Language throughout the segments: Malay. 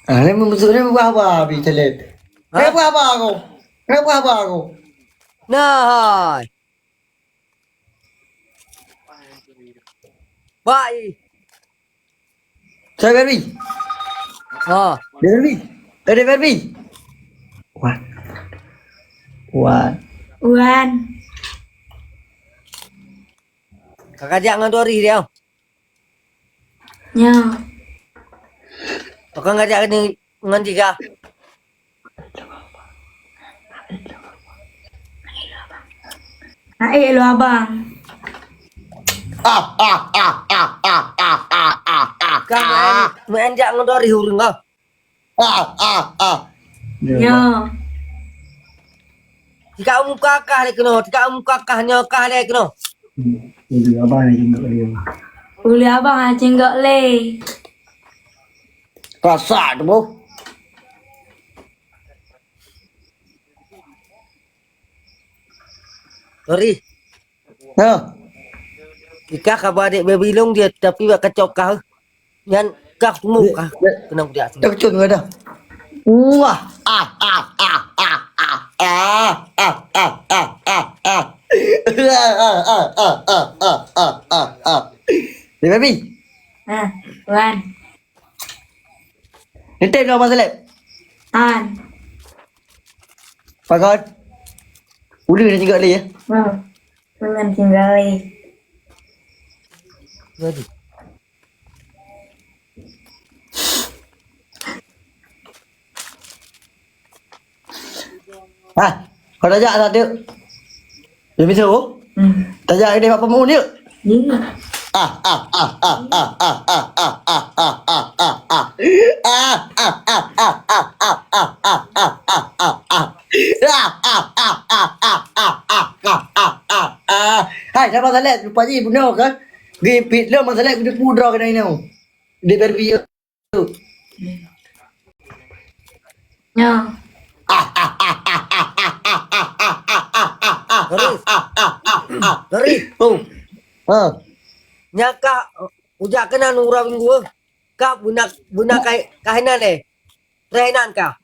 Ini musuhnya apa bicelet? Apa aku? Apa aku? Nah, baik. Saya Berbi. Ha, Berbi. Ada Berbi. Wan. Wan. Wan. kakak jangan dori dia. Nya. Tukang ngajak ni ngan tiga. Naik lu abang. Kang main jangan dori hurung kau. Nya. Jika muka kah le keno, jika muka kah nyokah le keno. Jadi apa nih tinggal dia? Uli abang acing gak le. Kasar tu bu. Dori, Ha. jika kabar adik baby long dia tapi buat kacau kah. Nyan kah muka kena dia. Dah kecun ke dah? Wah. Ni baby. Nah, Wan. Nanti kau masalah. An. Pakai. Uli ni juga leh ya. Wow. Dengan tinggal le. Dori. Ha. Kau dah ajak tak dia? Dia bisa oh? Tak ajak dia apa mau dia? Ni. Hai, siapa masalah? Lupa je bunuh kan? Gipit lo masalah kita pudra kena ini. Dia berbi. Nya. Dori. Dori. Oh. Ha. Nyaka ujak kena nurang gua. Kak bunak kahinan le. Rehinan kah.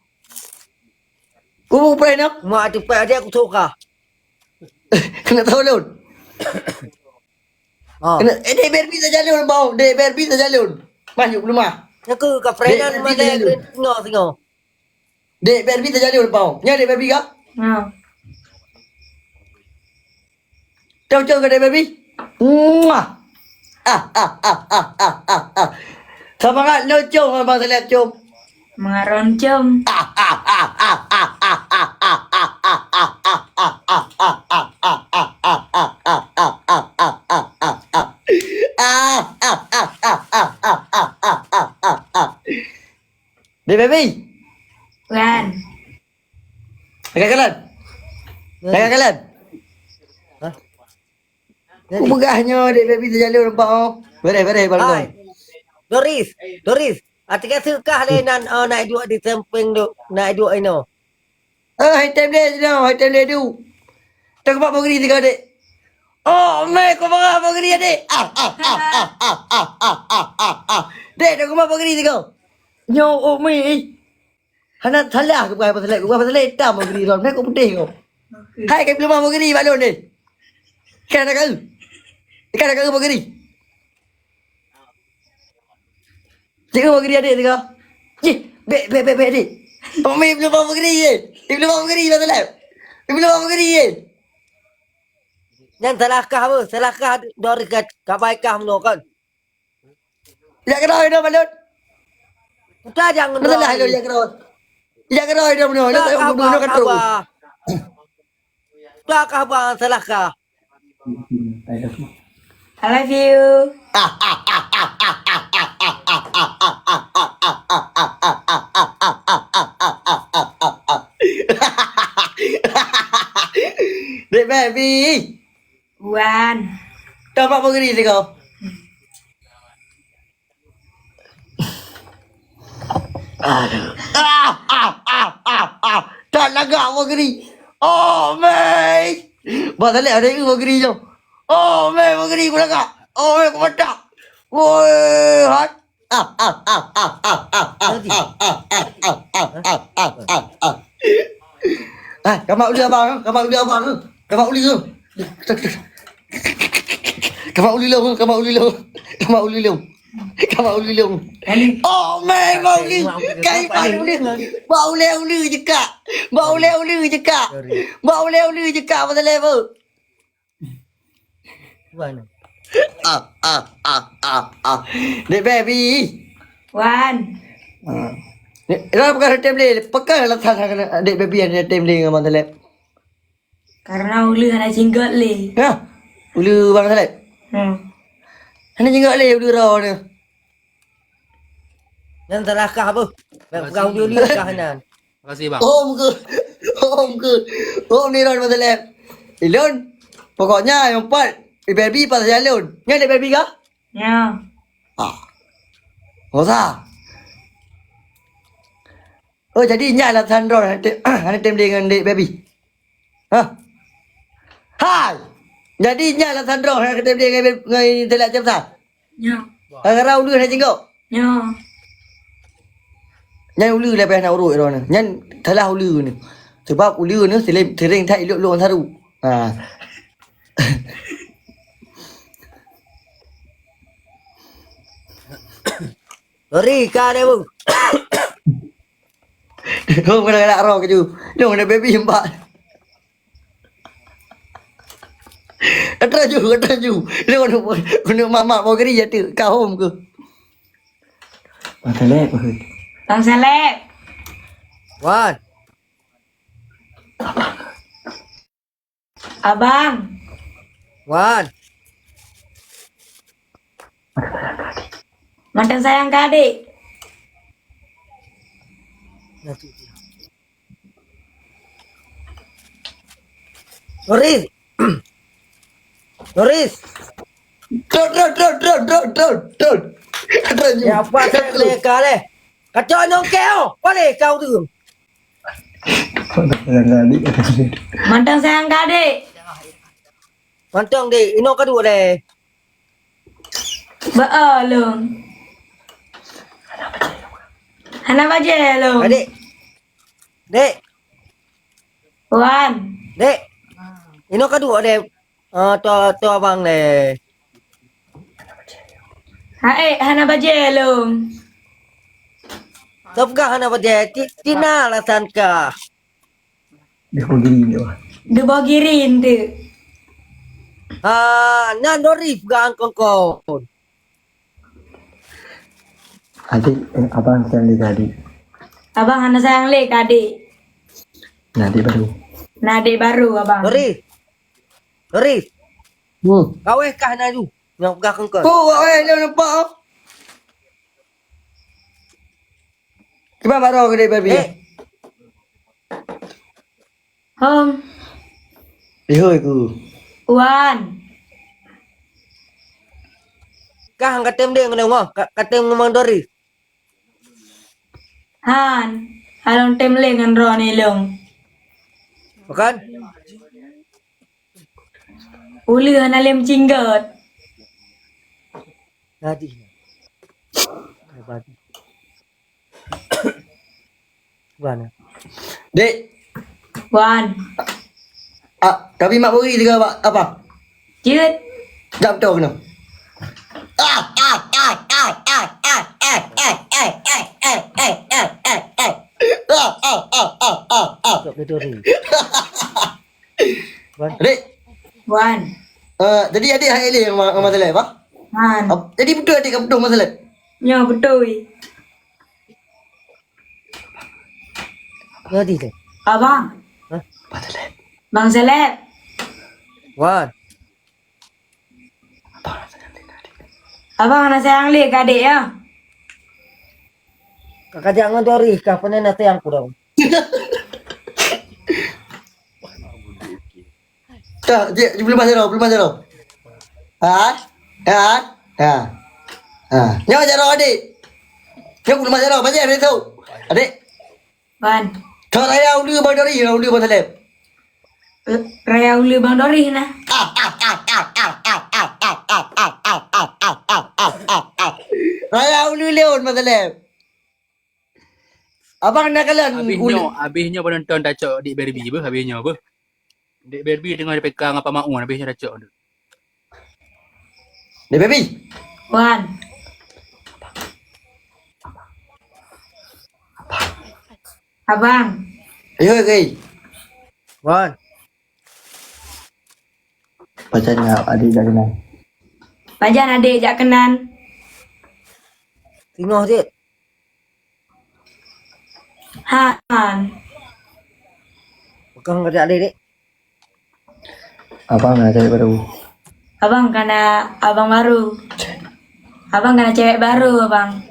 Kau mau pernah nak? Mak tu pai dia aku suka. Kena tahu lun. Ha. Kena dia berbi saja lun bau. Dia berbi saja lun. Masuk belum ah? Nyaku ka frenan Dia male dulu. singo. Dia berbi saja lun bau. Nya dia berbi kah? Nya. Tahu tahu ke dia berbi? Muah. Semangat lo cung abang saya cung. Mengaroncom. Dia baby. Wan. Agak kalan. Agak kalan. Ha. Aku pegahnya dia baby terjalur nampak oh. Beres Hai. balon. Doris. Atika suka le nan naik dua di samping tu. Naik dua ino. Hai time dia no, hai time dia du. Tak apa pegeri tiga dek. Oh, me kau apa pegeri dek? Dek, tak apa pegeri tiga. Nyo oh me. Hana thalah ke bukan pasal aku pasal hitam pegeri ron. Me kau putih kau. Hai kau belum mau pegeri balon ni. Kan kau. Ikan kau pegeri. Tengok mau kerja adik tengok. Ye, be adik. Pemi belum mau kerja ye. Dia belum mau kerja betul tak? Dia belum mau kerja ye. Nyan salahkah apa? Salahkah Doris kabaikah menokon. Ya kena ida balon. Kita jangan Betul lah ya kena. Ya kena ida benar. Nak saya bunuh kan terus. Takah bang salahkah? I love you. Dek baby. Wan. Tak apa kerja tengok. Aduh. Tak lagak mau kerja. Oh, mate. Pasal ada yang mau kerja. Oh, mate mau kerja aku lagak. Oh, mate aku matak. Woi, hot. Kau mak uli abang, kau mak uli abang, kau mak uli tu. Kau mak uli long, kau mak uli long, kau mak uli long, kau mak uli long. Oh mày mau uli, cái phải uli, mau leo uli je kak, mau leo uli je kak, mau leo uli je kak pasal level. Mana? Dek baby. Wan. Dah bukan time dia, pakai lah tangan dek baby ada time dia dengan bang Talib. Karena ulu hana jinggot le. Ha? Ulu bang Talib. Hanya jengak le ulu raw ni. Yang terlakah apa? Kau uli kah Hanan? Makasih bang. Om ke? Om ke? Om ni Ron bang Talib. Ilon, pokoknya yang empat baby pasal jalan. Ni ada baby kah? Ya. Nggak usah. Oh jadi ni lah Sandro ada time dia dengan dek baby. Ha? Hai. Jadi ni lah Sandro ada time dia dengan Talib jam sah. Ya. Agak ulu nak jenguk. Ya. Nyan ulu lah payah nak urut orang ni. Nyan salah ulu ni. Sebab ulu ni sering tak elok orang saru. Ha. Sorry kah dia bu. Không kena nak roh ke tu. Dia ada baby empat. Kata ju. Dia kena mama mau kerja tu. Kau home ke? Pasal apa? Bang Saleh. Wan. Abang. Wan. Mantan sayang ke adik? Noris. Noris. Drone. Kata ju. Ya apa saya kah le? Kacau nyong kau. Boleh kau tu. Mantan sayang ke adik? Mantang deh. Ino kedua deh. Beolong. Hana baje lo. Adik. Dek. Wan. Dek. Ino kedua deh. Tu abang deh. Hae hana baje lo. Topkah hana pada Tina alasan kah? Dia begini dia. Du bogirin tu. Nan Noris gang kau. Adik abang sekali tadi. Abang hana sayang le ke adik. Nanti baru. Nah adik baru abang. Noris. Kau kah nak tu? Yang gang kau. Oh, dia nampak. Kita baru ke dek baby. Hom. Ihoi ku. Wan. Kah katem dia ngomong. Katem ngomong Noris. Han. Along tem le ngan ro ni long. Bukan? Ulu hana lem cinggot. Nadi. Mana? Dek, Wan. tapi mak beri juga apa? Jut. Jap tu kena. Tak betul. Dek, Wan. jadi adik hari ni masalah apa? Han. Jadi betul adik kau betul masalah. Nyo betul. Nadi deh. Abang. Masalah. Bang Saleh. Wan. Abang hana sayang le ke adik ya. Kakak jangan Noris. Kah pernah nanti yang kurang. Tak, dia belum masuk. Nyawa jaro adik. Dia belum masuk. Macam mana tahu? Adik, Wan. kau raya ulu bandari, ulu masalah. Raya ulu bang Dori na. Raya ulu leon masalah. Abang nak kalian Habisnya penonton dah cok Dik Barbie apa habisnya apa. Dik Barbie tengah dia pegang apa maun habisnya dah cok tu. Dek baby. Wan. Abang. Ayo guys. Wan. Pacarnya adik dah kenal. Pajan adik jak kenan. Tengok je. Han. Bukan kerja adik dek. Abang nak cari baru. Abang karena abang baru. Abang karena cewek baru, abang.